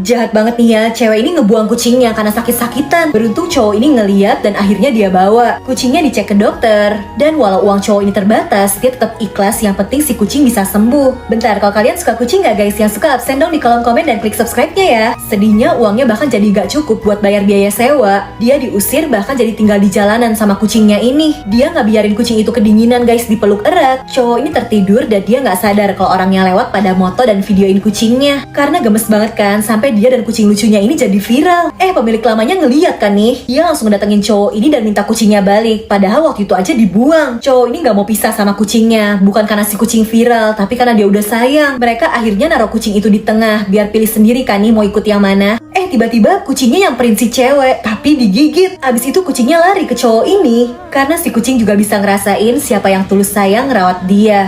Jahat banget nih ya, cewek ini ngebuang kucingnya karena sakit-sakitan. Beruntung cowok ini ngeliat dan akhirnya dia bawa. Kucingnya dicek ke dokter. Dan walau uang cowok ini terbatas, dia tetap ikhlas, yang penting si kucing bisa sembuh. Bentar, kalau kalian suka kucing gak guys? Yang suka absen dong di kolom komen dan klik subscribe-nya ya. Sedihnya uangnya bahkan jadi gak cukup buat bayar biaya sewa. Dia diusir bahkan jadi tinggal di jalanan sama kucingnya ini. Dia gak biarin kucing itu kedinginan guys, dipeluk erat. Cowok ini tertidur dan dia gak sadar kalau orangnya lewat pada moto dan videoin kucingnya. Karena gemes banget kan, sampai dia dan kucing lucunya ini jadi viral. Pemilik lamanya ngeliat kan nih. Dia langsung datengin cowok ini dan minta kucingnya balik. Padahal waktu itu aja dibuang. Cowok ini gak mau pisah sama kucingnya. Bukan karena si kucing viral, tapi karena dia udah sayang. Mereka akhirnya naruh kucing itu di tengah, biar pilih sendiri kan nih mau ikut yang mana. Tiba-tiba kucingnya nyamperin si cewek, tapi digigit. Abis itu kucingnya lari ke cowok ini. Karena si kucing juga bisa ngerasain siapa yang tulus sayang ngerawat dia.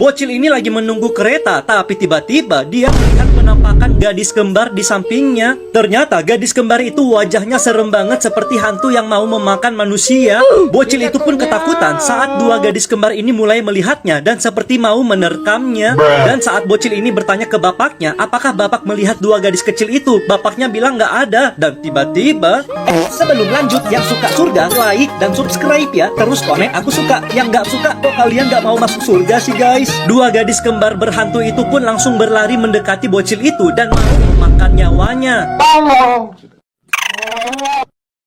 Bocil ini lagi menunggu kereta, tapi tiba-tiba dia melihat penampakan gadis kembar di sampingnya. Ternyata gadis kembar itu wajahnya serem banget seperti hantu yang mau memakan manusia. Bocil itu pun ketakutan saat dua gadis kembar ini mulai melihatnya dan seperti mau menerkamnya. Dan saat bocil ini bertanya ke bapaknya, apakah bapak melihat dua gadis kecil itu? Bapaknya bilang nggak ada. Dan tiba-tiba, sebelum lanjut, yang suka surga, like dan subscribe ya. Terus komen aku suka, yang nggak suka kok kalian nggak mau masuk surga sih guys. Dua gadis kembar berhantu itu pun langsung berlari mendekati bocil itu dan mau memakan nyawanya.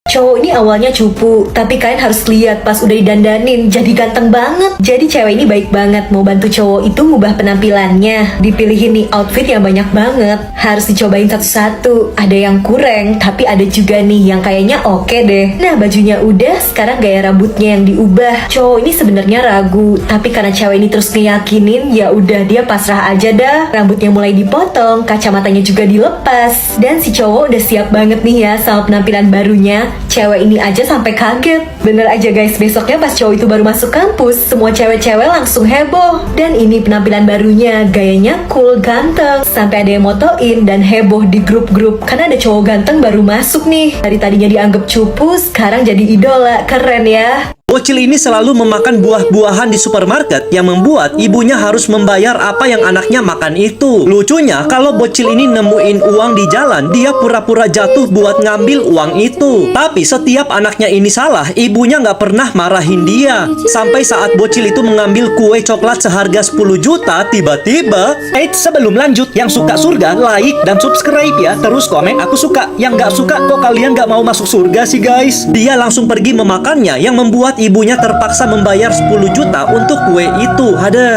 Cowok ini awalnya cupu, tapi kalian harus lihat pas udah didandanin, jadi ganteng banget. Jadi cewek ini baik banget, mau bantu cowok itu ngubah penampilannya. Dipilihin nih outfit yang banyak banget, harus dicobain satu-satu. Ada yang kurang, tapi ada juga nih yang kayaknya oke deh. Nah bajunya udah, sekarang gaya rambutnya yang diubah. Cowok ini sebenarnya ragu, tapi karena cewek ini terus ngeyakinin, ya udah dia pasrah aja dah. Rambutnya mulai dipotong, kacamatanya juga dilepas. Dan si cowok udah siap banget nih ya sama penampilan barunya. Cewek ini aja sampai kaget. Bener aja guys, besoknya pas cowok itu baru masuk kampus, semua cewek-cewek langsung heboh. Dan ini penampilan barunya, gayanya cool, ganteng. Sampai ada yang motoin dan heboh di grup-grup karena ada cowok ganteng baru masuk nih. Dari tadinya dianggap cupu, sekarang jadi idola. Keren ya. Bocil ini selalu memakan buah-buahan di supermarket yang membuat ibunya harus membayar apa yang anaknya makan itu. Lucunya, kalau bocil ini nemuin uang di jalan, dia pura-pura jatuh buat ngambil uang itu. Tapi setiap anaknya ini salah, ibunya nggak pernah marahin dia. Sampai saat bocil itu mengambil kue coklat seharga 10 juta, tiba-tiba, sebelum lanjut, yang suka surga, like dan subscribe ya. Terus komen aku suka, yang nggak suka kok kalian nggak mau masuk surga sih guys. Dia langsung pergi memakannya, yang membuat ibunya terpaksa membayar 10 juta untuk kue itu.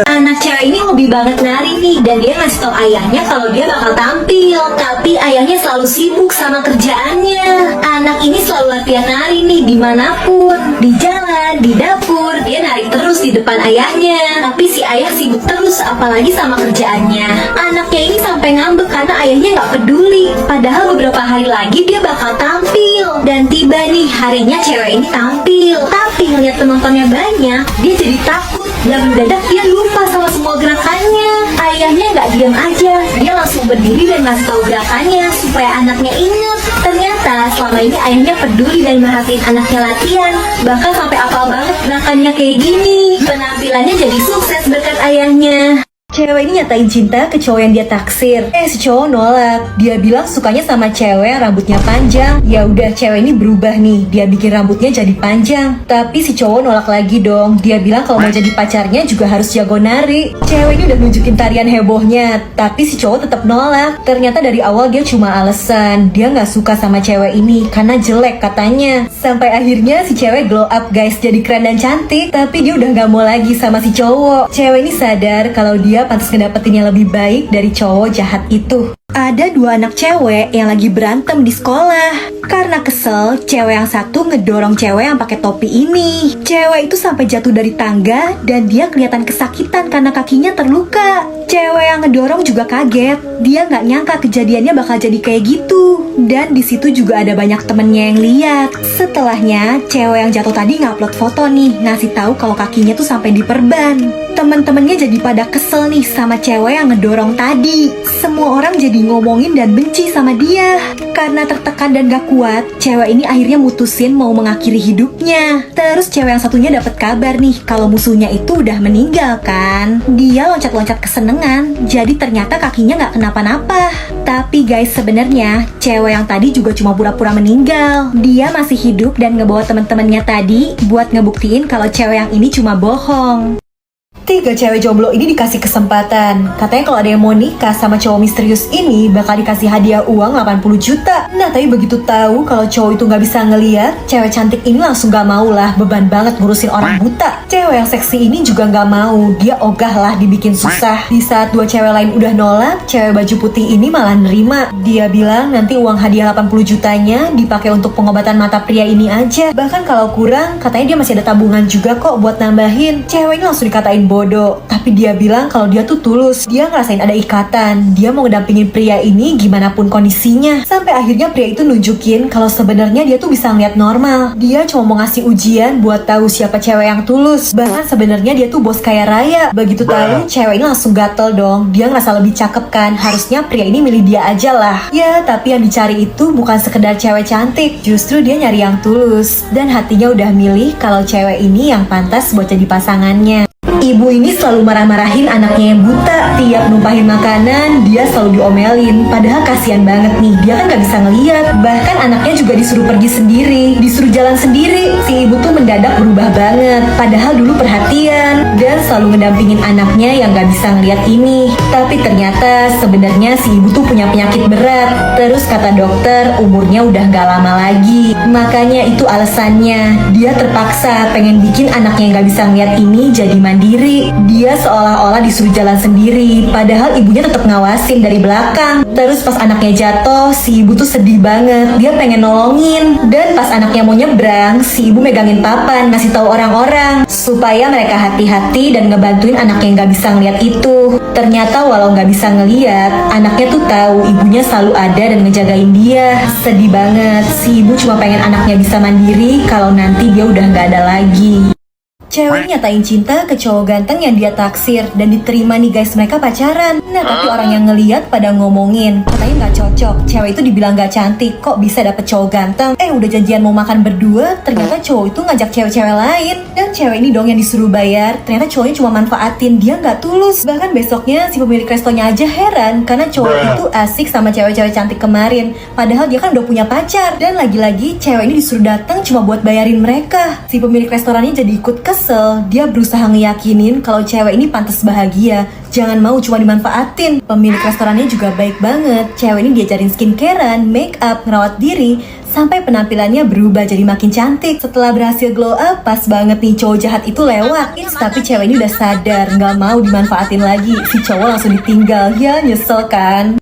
Anak cewek ini hobi banget nari nih, dan dia ngasih tau ayahnya kalau dia bakal tampil. Tapi ayahnya selalu sibuk sama kerjaannya. Anak ini selalu latihan nari nih dimanapun, di jalan, di dapur. Dia nari terus di depan ayahnya. Tapi si ayah sibuk terus, apalagi sama kerjaannya. Anaknya ini sampai ngambek karena ayahnya nggak peduli. Padahal beberapa hari lagi dia bakal tampil. Dan tiba nih harinya cewek ini tampil. Tapi ngeliat penontonnya banyak, dia jadi takut. Dan mendadak dia lupa sama semua gerakannya. Ayahnya nggak diam aja, dia langsung berdiri dan ngasih tahu gerakannya supaya anaknya inget. Ternyata selama ini ayahnya peduli dan merhatiin anaknya latihan, bahkan sampai apal banget gerakannya kayak gini. Penampilannya jadi sukses berkat ayahnya. Cewek ini nyatain cinta ke cowok yang dia taksir. Si cowok nolak. Dia bilang sukanya sama cewek yang rambutnya panjang. Ya udah, cewek ini berubah nih. Dia bikin rambutnya jadi panjang. Tapi si cowok nolak lagi dong. Dia bilang kalau mau jadi pacarnya juga harus jago nari. Cewek ini udah nunjukin tarian hebohnya, tapi si cowok tetap nolak. Ternyata dari awal dia cuma alasan. Dia nggak suka sama cewek ini karena jelek katanya. Sampai akhirnya si cewek glow up guys, jadi keren dan cantik. Tapi dia udah nggak mau lagi sama si cowok. Cewek ini sadar kalau dia pantas ngedapetin yang lebih baik dari cowok jahat itu. Ada dua anak cewek yang lagi berantem di sekolah. Karena kesel, cewek yang satu ngedorong cewek yang pakai topi ini. Cewek itu sampai jatuh dari tangga dan dia kelihatan kesakitan karena kakinya terluka. Cewek yang ngedorong juga kaget. Dia nggak nyangka kejadiannya bakal jadi kayak gitu. Dan di situ juga ada banyak temennya yang lihat. Setelahnya, cewek yang jatuh tadi ngupload foto nih, ngasih tahu kalau kakinya tuh sampai diperban. Temen-temennya jadi pada kesel nih sama cewek yang ngedorong tadi. Semua orang jadi ngomongin dan benci sama dia. Karena tertekan dan gak kuat, cewek ini akhirnya mutusin mau mengakhiri hidupnya. Terus cewek yang satunya dapat kabar nih kalau musuhnya itu udah meninggal kan. Dia loncat-loncat keseneng lengan, jadi ternyata kakinya nggak kenapa-napa. Tapi guys, sebenarnya cewek yang tadi juga cuma pura-pura meninggal. Dia masih hidup dan ngebawa teman-temannya tadi buat ngebuktiin kalau cewek yang ini cuma bohong. 3 cewek jomblo ini dikasih kesempatan. Katanya kalau ada yang mau nikah sama cowok misterius ini bakal dikasih hadiah uang 80 juta. Nah, tapi begitu tahu kalau cowok itu nggak bisa ngeliat, cewek cantik ini langsung gak mau lah, beban banget ngurusin orang buta. Cewek yang seksi ini juga gak mau, dia ogah lah dibikin susah. Di saat 2 cewek lain udah nolak, cewek baju putih ini malah nerima. Dia bilang nanti uang hadiah 80 jutanya dipakai untuk pengobatan mata pria ini aja. Bahkan kalau kurang, katanya dia masih ada tabungan juga kok buat nambahin. Cewek ini langsung dikatain bodoh, tapi dia bilang kalau dia tuh tulus. Dia ngerasain ada ikatan, dia mau ngedampingin pria ini gimana pun kondisinya. Sampai akhirnya pria itu nunjukin kalau sebenarnya dia tuh bisa ngeliat normal. Dia cuma mau ngasih ujian buat tahu siapa cewek yang tulus. Bahkan sebenarnya dia tuh bos kaya raya. Begitu tahu, cewek ini langsung gatel dong. Dia ngerasa lebih cakep kan, harusnya pria ini milih dia aja lah. Ya, tapi yang dicari itu bukan sekedar cewek cantik, justru dia nyari yang tulus. Dan hatinya udah milih kalau cewek ini yang pantas buat jadi pasangannya. Ibu ini selalu marah-marahin anaknya yang buta. Tiap numpahin makanan, dia selalu diomelin. Padahal kasihan banget nih, dia kan gak bisa ngeliat. Bahkan anaknya juga disuruh pergi sendiri, disuruh jalan sendiri. Si ibu tuh mendadak berubah banget. Padahal dulu perhatian dan selalu ngedampingin anaknya yang gak bisa ngeliat ini. Tapi ternyata sebenarnya si ibu tuh punya penyakit berat. Terus kata dokter, umurnya udah gak lama lagi. Makanya itu alasannya, dia terpaksa pengen bikin anaknya yang gak bisa ngeliat ini jadi mandiri. Dia seolah-olah disuruh jalan sendiri, padahal ibunya tetap ngawasin dari belakang. Terus pas anaknya jatuh, si ibu tuh sedih banget. Dia pengen nolongin. Dan pas anaknya mau nyebrang, si ibu megangin papan, ngasih tahu orang-orang supaya mereka hati-hati dan ngebantuin anak yang gak bisa ngeliat itu. Ternyata walau gak bisa ngeliat, anaknya tuh tahu ibunya selalu ada dan ngejagain dia. Sedih banget. Si ibu cuma pengen anaknya bisa mandiri kalau nanti dia udah gak ada lagi. Cewek nyatain cinta ke cowok ganteng yang dia taksir dan diterima nih guys, mereka pacaran. Nah, tapi orang yang ngeliat pada ngomongin katanya nggak cocok, cewek itu dibilang nggak cantik, kok bisa dapet cowok ganteng. Udah janjian mau makan berdua, ternyata cowok itu ngajak cewek-cewek lain. Dan cewek ini dong yang disuruh bayar, ternyata cowoknya cuma manfaatin, dia nggak tulus. Bahkan besoknya si pemilik restonya aja heran karena cowok itu asik sama cewek-cewek cantik kemarin, padahal dia kan udah punya pacar. Dan lagi-lagi cewek ini disuruh datang cuma buat bayarin mereka. Si pemilik restorannya jadi ikut kesel. Dia berusaha ngeyakinin kalau cewek ini pantas bahagia, jangan mau cuma dimanfaatin. Pemilik restorannya juga baik banget. Cewek ini diajarin skincarean, make up, ngerawat diri, sampai penampilannya berubah jadi makin cantik. Setelah berhasil glow up, pas banget nih cowok jahat itu lewat. Tapi cewek ini udah sadar, nggak mau dimanfaatin lagi. Si cowok langsung ditinggal. Ya nyesel kan?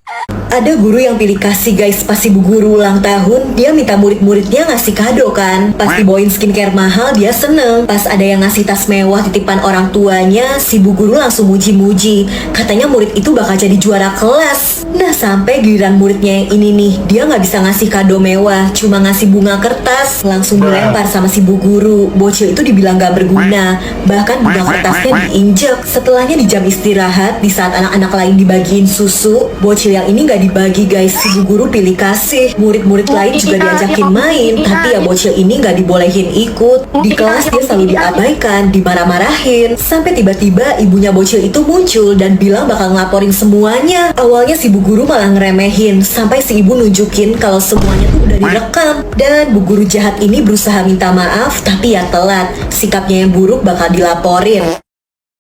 Ada guru yang pilih kasih guys, pas ibu guru ulang tahun, dia minta murid-muridnya ngasih kado kan. Pas dibawain skincare mahal, dia seneng. Pas ada yang ngasih tas mewah titipan orang tuanya, si bu guru langsung muji-muji. Katanya murid itu bakal jadi juara kelas. Nah, sampai giliran muridnya yang ini nih, dia nggak bisa ngasih kado mewah, cuma ngasih bunga kertas. Langsung dilempar sama si bu guru. Bocil itu dibilang gak berguna, bahkan bunga kertasnya diinjek. Setelahnya di jam istirahat, di saat anak-anak lain dibagiin susu, bocil yang ini gak dibagi guys. Si bu guru pilih kasih. Murid-murid lain juga diajakin main, tapi ya bocil ini gak dibolehin ikut. Di kelas dia selalu diabaikan, dimarah-marahin. Sampai tiba-tiba ibunya bocil itu muncul dan bilang bakal ngelaporin semuanya. Awalnya si bu guru malah ngeremehin, sampai si ibu nunjukin kalau semuanya tuh udah direkam. Dan bu guru jahat ini berusaha minta maaf, tapi ya telat. Sikapnya yang buruk bakal dilaporin.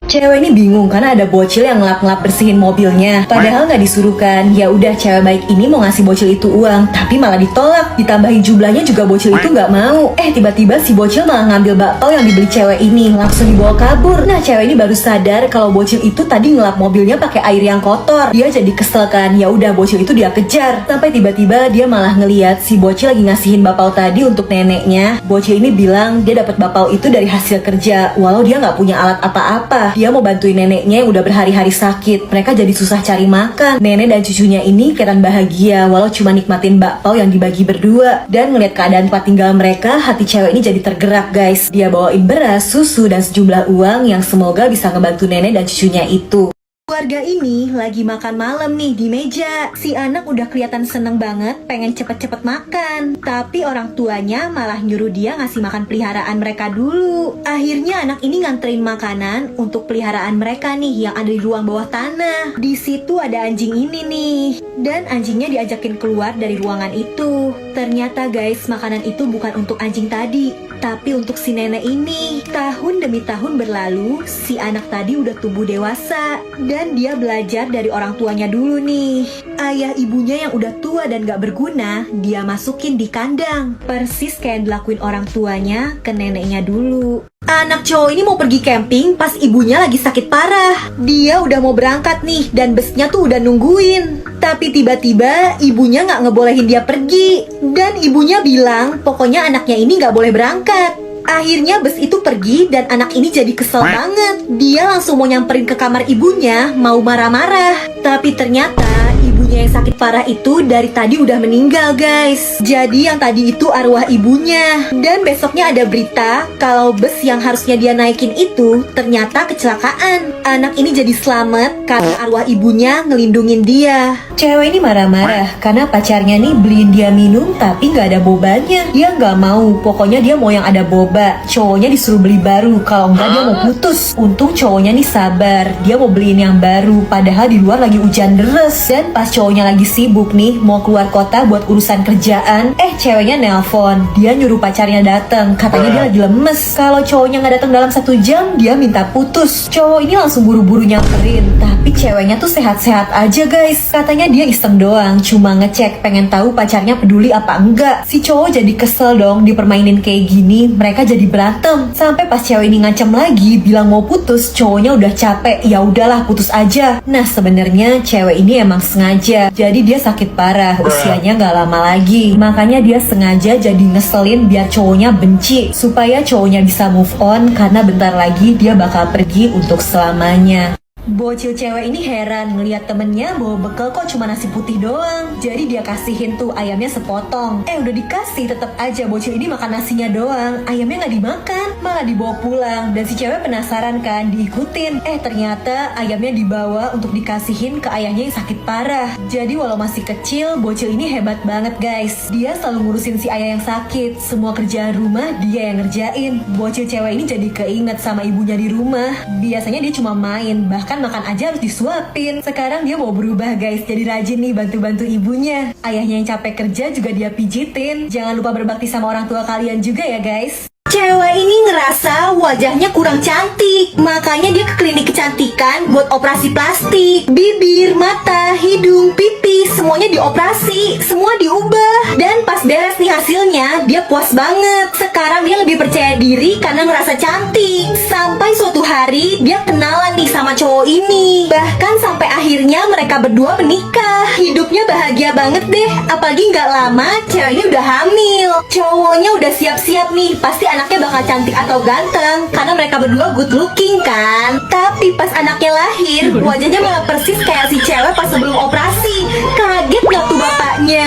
Cewek ini bingung karena ada bocil yang ngelap-ngelap bersihin mobilnya. Padahal nggak disuruh kan. Ya udah, cewek baik ini mau ngasih bocil itu uang, tapi malah ditolak. Ditambahin jumlahnya juga bocil itu nggak mau. Tiba-tiba si bocil malah ngambil bakpao yang dibeli cewek ini, langsung dibawa kabur. Nah, cewek ini baru sadar kalau bocil itu tadi ngelap mobilnya pakai air yang kotor. Dia jadi kesel kan. Ya udah, bocil itu dia kejar. Sampai tiba-tiba dia malah ngeliat si bocil lagi ngasihin bakpao tadi untuk neneknya. Bocil ini bilang dia dapat bakpao itu dari hasil kerja, walau dia nggak punya alat apa-apa. Dia mau bantuin neneknya yang udah berhari-hari sakit. Mereka jadi susah cari makan. Nenek dan cucunya ini kelihatan bahagia walau cuma nikmatin bakpao yang dibagi berdua. Dan ngeliat keadaan tempat tinggal mereka, hati cewek ini jadi tergerak guys. Dia bawain beras, susu, dan sejumlah uang yang semoga bisa ngebantu nenek dan cucunya itu. Keluarga ini lagi makan malam nih di meja. Si anak udah kelihatan seneng banget, pengen cepet-cepet makan. Tapi orang tuanya malah nyuruh dia ngasih makan peliharaan mereka dulu. Akhirnya anak ini nganterin makanan untuk peliharaan mereka nih yang ada di ruang bawah tanah. Di situ ada anjing ini nih. Dan anjingnya diajakin keluar dari ruangan itu. Ternyata guys, makanan itu bukan untuk anjing tadi, tapi untuk si nenek ini. Tahun demi tahun berlalu, si anak tadi udah tumbuh dewasa. Dan dia belajar dari orang tuanya dulu nih. Ayah ibunya yang udah tua dan gak berguna, dia masukin di kandang. Persis kayak yang dilakuin orang tuanya ke neneknya dulu. Anak cowok ini mau pergi camping pas ibunya lagi sakit parah. Dia udah mau berangkat nih dan busnya tuh udah nungguin. Tapi tiba-tiba ibunya gak ngebolehin dia pergi. Dan ibunya bilang pokoknya anaknya ini gak boleh berangkat. Akhirnya bus itu pergi dan anak ini jadi kesel banget. Dia langsung mau nyamperin ke kamar ibunya, mau marah-marah. Tapi ternyata ibunya yang sakit parah itu dari tadi udah meninggal guys. Jadi yang tadi itu arwah ibunya. Dan besoknya ada berita kalau bus yang harusnya dia naikin itu ternyata kecelakaan. Anak ini jadi selamat karena arwah ibunya ngelindungin dia. Cewek ini marah-marah karena pacarnya nih beliin dia minum tapi gak ada bobanya. Dia gak mau, pokoknya dia mau yang ada boba. Cowoknya disuruh beli baru, kalau enggak dia mau putus. Untung cowoknya nih sabar, dia mau beliin yang baru. Padahal di luar lagi hujan deres. Dan pas cowoknya lagi sibuk nih mau keluar kota buat urusan kerjaan, ceweknya nelpon. Dia nyuruh pacarnya datang, katanya dia lagi lemes. Kalau cowoknya nggak datang dalam 1 jam, dia minta putus. Cowok ini langsung buru-buru nyamperin, tapi ceweknya tuh sehat-sehat aja guys. Katanya dia iseng doang, cuma ngecek pengen tahu pacarnya peduli apa enggak. Si cowok jadi kesel dong dipermainin kayak gini. Mereka jadi berantem sampai pas cewek ini ngancam lagi bilang mau putus, cowoknya udah capek, ya udahlah putus aja. Nah sebenarnya cewek ini emang sengaja, jadi dia sakit parah, usianya nggak lama lagi. Makanya dia sengaja jadi ngeselin biar cowoknya benci, supaya cowoknya bisa move on karena bentar lagi dia bakal pergi untuk selamanya. Bocil cewek ini heran ngeliat temennya bawa bekal kok cuma nasi putih doang. Jadi dia kasihin tuh ayamnya sepotong. Udah dikasih tetap aja bocil ini makan nasinya doang. Ayamnya nggak dimakan, malah dibawa pulang. Dan si cewek penasaran kan, diikutin. Ternyata ayamnya dibawa untuk dikasihin ke ayahnya yang sakit parah. Jadi walau masih kecil, bocil ini hebat banget guys. Dia selalu ngurusin si ayah yang sakit. Semua kerjaan rumah dia yang ngerjain. Bocil cewek ini jadi keinget sama ibunya di rumah. Biasanya dia cuma main, bahkan makan aja harus disuapin. Sekarang dia mau berubah guys, jadi rajin nih bantu-bantu ibunya. Ayahnya yang capek kerja juga dia pijitin. Jangan lupa berbakti sama orang tua kalian juga ya guys. Cewek ini ngerasa wajahnya kurang cantik, makanya dia ke klinik kecantikan buat operasi plastik. Bibir, mata, hidung, pipi, semuanya dioperasi, semua diubah. Dan pas beres nih hasilnya, dia puas banget. Sekarang dia lebih percaya diri karena ngerasa cantik. Sampai suatu hari dia kenalan nih sama cowok ini. Bahkan sampai akhirnya mereka berdua menikah. Hidupnya bahagia banget deh. Apalagi nggak lama cewek ini udah hamil. Cowoknya udah siap-siap nih, pasti anaknya bakal cantik atau ganteng karena mereka berdua good looking kan. Tapi pas anaknya lahir, wajahnya malah persis kayak si cewek pas sebelum operasi. Kaget gak tuh bapaknya?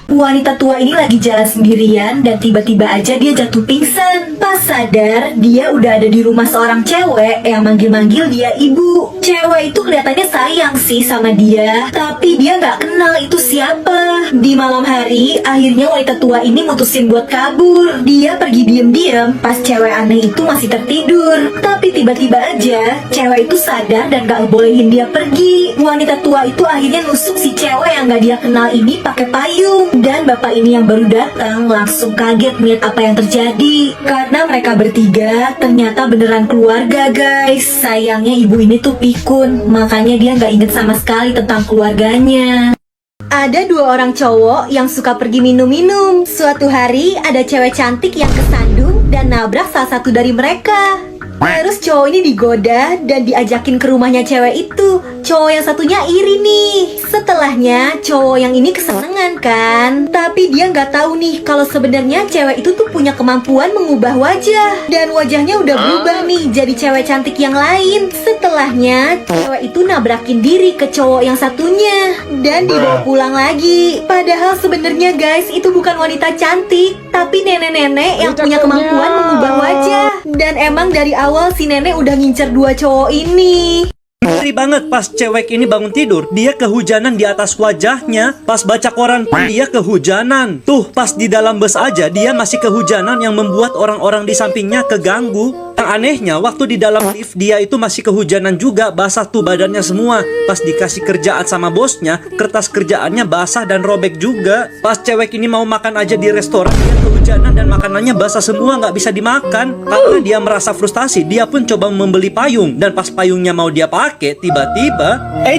Wanita tua ini lagi jalan sendirian dan tiba-tiba aja dia jatuh pingsan. Pas sadar, dia udah ada di rumah seorang cewek yang manggil-manggil dia ibu. Cewek itu kelihatannya sayang sih sama dia, tapi dia nggak kenal itu siapa. Di malam hari, akhirnya wanita tua ini mutusin buat kabur. Dia pergi diem-diem pas cewek aneh itu masih tertidur. Tapi tiba-tiba aja, cewek itu sadar dan gak bolehin dia pergi. Wanita tua itu akhirnya nusuk si cewek yang gak dia kenal ini pakai payung. Dan bapak ini yang baru datang langsung kaget melihat apa yang terjadi. Karena mereka bertiga ternyata beneran keluarga guys. Sayangnya ibu ini tuh pikun, makanya dia gak inget sama sekali tentang keluarganya. Ada 2 orang cowok yang suka pergi minum-minum. Suatu hari ada cewek cantik yang kesandung dan nabrak salah satu dari mereka. Terus cowok ini digoda dan diajakin ke rumahnya cewek itu. Cowok yang satunya iri nih. Setelahnya cowok yang ini kesenangan kan. Tapi dia nggak tahu nih kalau sebenarnya cewek itu tuh punya kemampuan mengubah wajah. Dan wajahnya udah berubah nih jadi cewek cantik yang lain. Setelahnya cewek itu nabrakin diri ke cowok yang satunya dan dibawa pulang lagi. Padahal sebenarnya guys itu bukan wanita cantik, tapi nenek-nenek yang punya kemampuan mengubah wajah. Dan emang dari awal si nenek udah ngincer 2 cowok ini. Ngeri banget Pas cewek ini bangun tidur, dia kehujanan di atas wajahnya. Pas baca koran pun dia kehujanan. Tuh, pas di dalam bus aja dia masih kehujanan yang membuat orang-orang di sampingnya keganggu. Yang anehnya, waktu di dalam lift dia itu masih kehujanan juga, basah tuh badannya semua. Pas dikasih kerjaan sama bosnya, kertas kerjaannya basah dan robek juga. Pas cewek ini mau makan aja di restoran, dia kehujanan dan makanannya basah semua, nggak bisa dimakan. Karena dia merasa frustasi, dia pun coba membeli payung. Dan pas payungnya mau dia pakai, tiba-tiba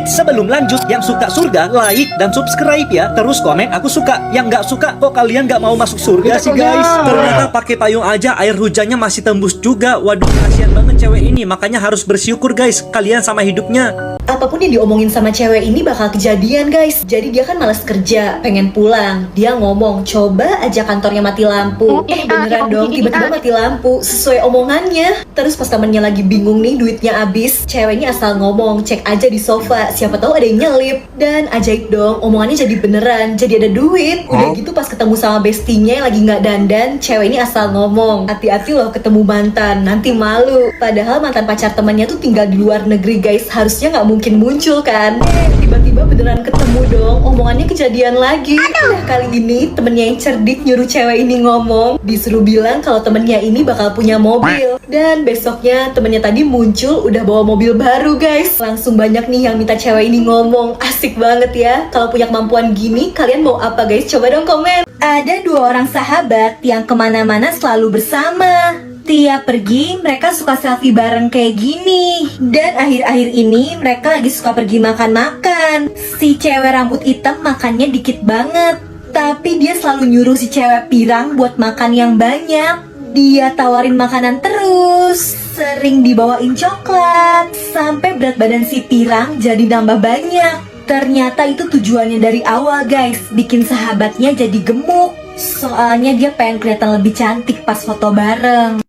sebelum lanjut, yang suka surga, like dan subscribe ya. Terus komen aku suka. Yang nggak suka, kok kalian nggak mau masuk surga sih guys? Ternyata pakai payung aja air hujannya masih tembus juga. Waduh, kasihan banget cewek ini. Makanya harus bersyukur guys, kalian sama hidupnya. Apapun yang diomongin sama cewek ini bakal kejadian guys. Jadi dia kan malas kerja, pengen pulang. Dia ngomong, coba aja kantornya mati lampu. Beneran dong, tiba-tiba mati lampu sesuai omongannya. Terus pas temennya lagi bingung nih, duitnya habis, ceweknya asal ngomong, cek aja di sofa, siapa tahu ada yang nyelip. Dan ajaib dong, omongannya jadi beneran, jadi ada duit. Udah gitu pas ketemu sama bestinya yang lagi nggak dandan, cewek ini asal ngomong, hati-hati loh ketemu mantan, nanti malu. Padahal mantan pacar temannya tuh tinggal di luar negeri guys, harusnya nggak mungkin muncul kan. Tiba-tiba beneran ketemu dong, omongannya kejadian lagi. Nah kali ini temennya yang cerdik nyuruh cewek ini ngomong, disuruh bilang kalau temennya ini bakal punya mobil. Dan besoknya temennya tadi muncul udah bawa mobil baru guys. Langsung banyak nih yang minta cewek ini ngomong. Asik banget ya. Kalau punya kemampuan gini, kalian mau apa guys? Coba dong komen. Ada dua orang sahabat yang kemana-mana selalu bersama. Tiap pergi, mereka suka selfie bareng kayak gini. Dan akhir-akhir ini, mereka lagi suka pergi makan-makan. Si cewek rambut hitam makannya dikit banget. Tapi dia selalu nyuruh si cewek pirang buat makan yang banyak. Dia tawarin makanan terus, sering dibawain coklat, sampai berat badan si pirang jadi nambah banyak. Ternyata itu tujuannya dari awal guys, bikin sahabatnya jadi gemuk. Soalnya dia pengen kelihatan lebih cantik pas foto bareng.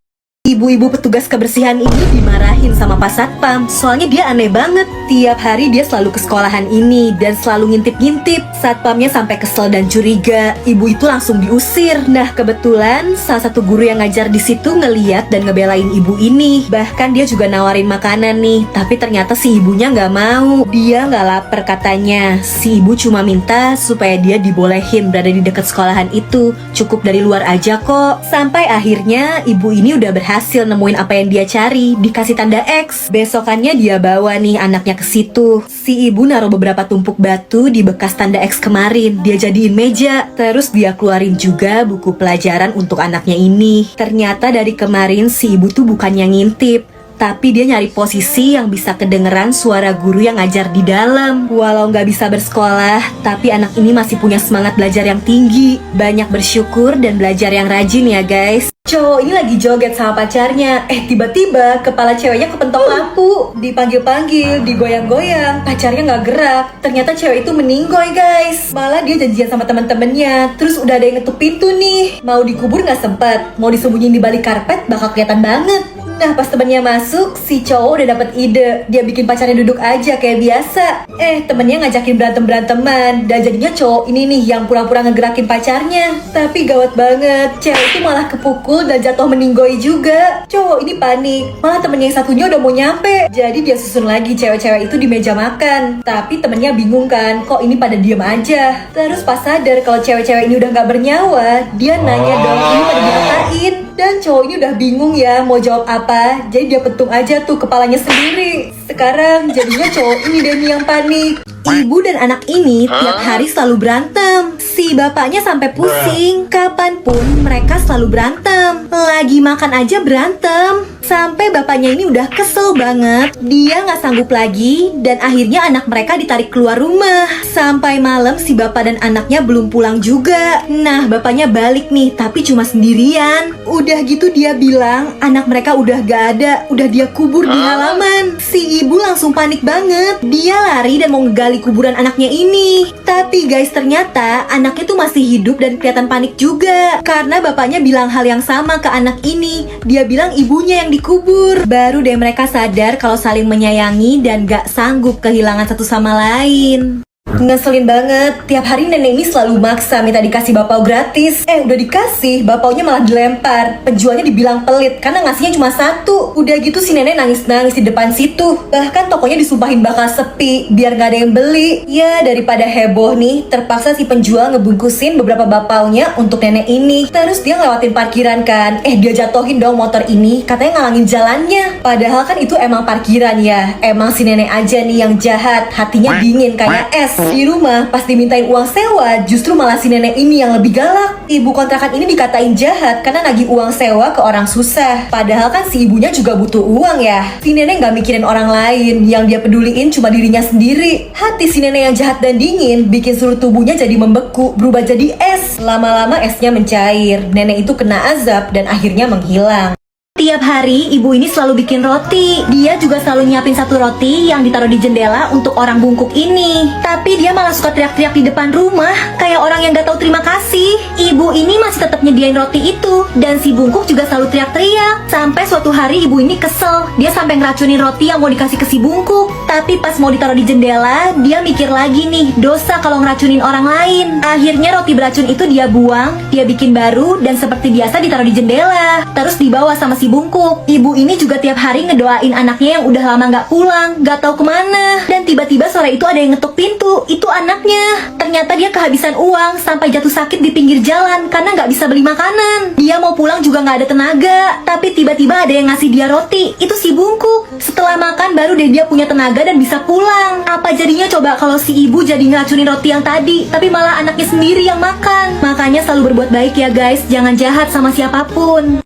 Ibu-ibu petugas kebersihan ini dimarahin sama Pak Satpam. Soalnya dia aneh banget. Tiap hari dia selalu ke sekolahan ini dan selalu ngintip-ngintip. Satpamnya sampai kesel dan curiga. Ibu itu langsung diusir. Nah kebetulan salah satu guru yang ngajar di situ ngeliat dan ngebelain ibu ini. Bahkan dia juga nawarin makanan nih. Tapi ternyata si ibunya nggak mau. Dia nggak lapar katanya. Si ibu cuma minta supaya dia dibolehin berada di dekat sekolahan itu. Cukup dari luar aja kok. Sampai akhirnya ibu ini udah berhasil nemuin apa yang dia cari, dikasih tanda X. Besokannya dia bawa nih anaknya ke situ. Si ibu naruh beberapa tumpuk batu di bekas tanda X kemarin. Dia jadiin meja. Terus dia keluarin juga buku pelajaran untuk anaknya ini. Ternyata dari kemarin si ibu tuh bukannya ngintip, tapi dia nyari posisi yang bisa kedengeran suara guru yang ngajar di dalam. Walau nggak bisa bersekolah, tapi anak ini masih punya semangat belajar yang tinggi. Banyak bersyukur dan belajar yang rajin ya guys. Cowok ini lagi joget sama pacarnya. Tiba-tiba kepala ceweknya kepentok lampu. Dipanggil-panggil, digoyang-goyang, pacarnya nggak gerak. Ternyata cewek itu meninggoy guys. Malah dia janjian sama teman-temannya. Terus udah ada yang ngetuk pintu nih. Mau dikubur nggak sempet. Mau disembunyiin di balik karpet bakal kelihatan banget. Nah pas temennya masuk, si cowok udah dapet ide. Dia bikin pacarnya duduk aja kayak biasa. Temennya ngajakin berantem-beranteman. Dan jadinya cowok ini nih yang pura-pura ngegerakin pacarnya. Tapi gawat banget, cewek itu malah kepukul dan jatuh meninggoy juga. Cowok ini panik. Malah temennya yang satunya udah mau nyampe. Jadi dia susun lagi cewek-cewek itu di meja makan. Tapi temennya bingung kan, kok ini pada diem aja. Terus pas sadar kalau cewek-cewek ini udah gak bernyawa, dia nanya dong, ini pada diapain? Dan cowok ini udah bingung ya mau jawab apa. Jadi dia petung aja tuh kepalanya sendiri. Sekarang jadinya cowok ini deh nih yang panik. Ibu dan anak ini tiap hari selalu berantem. Si bapaknya sampai pusing. Kapanpun mereka selalu berantem. Lagi makan aja berantem. Sampai bapaknya ini udah kesel banget. Dia gak sanggup lagi. Dan akhirnya anak mereka ditarik keluar rumah. Sampai malam si bapak dan anaknya belum pulang juga. Nah bapaknya balik nih, tapi cuma sendirian. Udah gitu dia bilang anak mereka udah gak ada. Udah dia kubur di halaman. Si ibu langsung panik banget. Dia lari dan mau ngegali kuburan anaknya ini. Tapi guys ternyata anaknya tuh masih hidup dan kelihatan panik juga. Karena bapaknya bilang hal yang sama ke anak ini. Dia bilang ibunya yang dikubur. Baru deh mereka sadar kalau saling menyayangi dan gak sanggup kehilangan satu sama lain. Ngeselin banget, tiap hari nenek ini selalu maksa minta dikasih bapau gratis. Udah dikasih, bapaunya malah dilempar. Penjualnya dibilang pelit karena ngasihnya cuma satu. Udah gitu si nenek nangis-nangis di depan situ. Bahkan tokonya disumpahin bakal sepi biar gak ada yang beli. Ya daripada heboh nih, terpaksa si penjual ngebungkusin beberapa bapaunya untuk nenek ini. Terus dia ngelewatin parkiran kan. Dia jatuhin dong motor ini, katanya ngalangin jalannya. Padahal kan itu emang parkiran ya. Emang si nenek aja nih yang jahat, hatinya dingin kayak es. Di rumah pas dimintain uang sewa, justru malah si nenek ini yang lebih galak. Ibu kontrakan ini dikatain jahat karena nagih uang sewa ke orang susah. Padahal kan si ibunya juga butuh uang ya. Si nenek gak mikirin orang lain, yang dia peduliin cuma dirinya sendiri. Hati si nenek yang jahat dan dingin bikin seluruh tubuhnya jadi membeku, berubah jadi es. Lama-lama esnya mencair. Nenek itu kena azab dan akhirnya menghilang. Tiap hari ibu ini selalu bikin roti. Dia juga selalu nyiapin satu roti yang ditaruh di jendela untuk orang bungkuk ini. Tapi dia malah suka teriak-teriak di depan rumah kayak orang yang gak tahu terima kasih. Ibu ini masih tetap nyediain roti itu, dan si bungkuk juga selalu teriak-teriak. Sampai suatu hari ibu ini kesel. Dia sampai ngeracunin roti yang mau dikasih ke si bungkuk. Tapi pas mau ditaruh di jendela, dia mikir lagi nih, dosa kalau ngeracunin orang lain. Akhirnya roti beracun itu dia buang, dia bikin baru, dan seperti biasa ditaruh di jendela. Terus dibawa sama si bungkuk. Ibu ini juga tiap hari ngedoain anaknya yang udah lama gak pulang, gak tahu kemana. Dan tiba-tiba sore itu ada yang ngetuk pintu. Itu anaknya. Ternyata dia kehabisan uang sampai jatuh sakit di pinggir jalan karena gak bisa beli makanan. Dia mau pulang juga gak ada tenaga. Tapi tiba-tiba ada yang ngasih dia roti. Itu si bungkuk. Setelah makan baru deh dia punya tenaga dan bisa pulang. Apa jadinya coba kalau si ibu jadi ngeracunin roti yang tadi, tapi malah anaknya sendiri yang makan. Makanya selalu berbuat baik ya guys. Jangan jahat sama siapapun.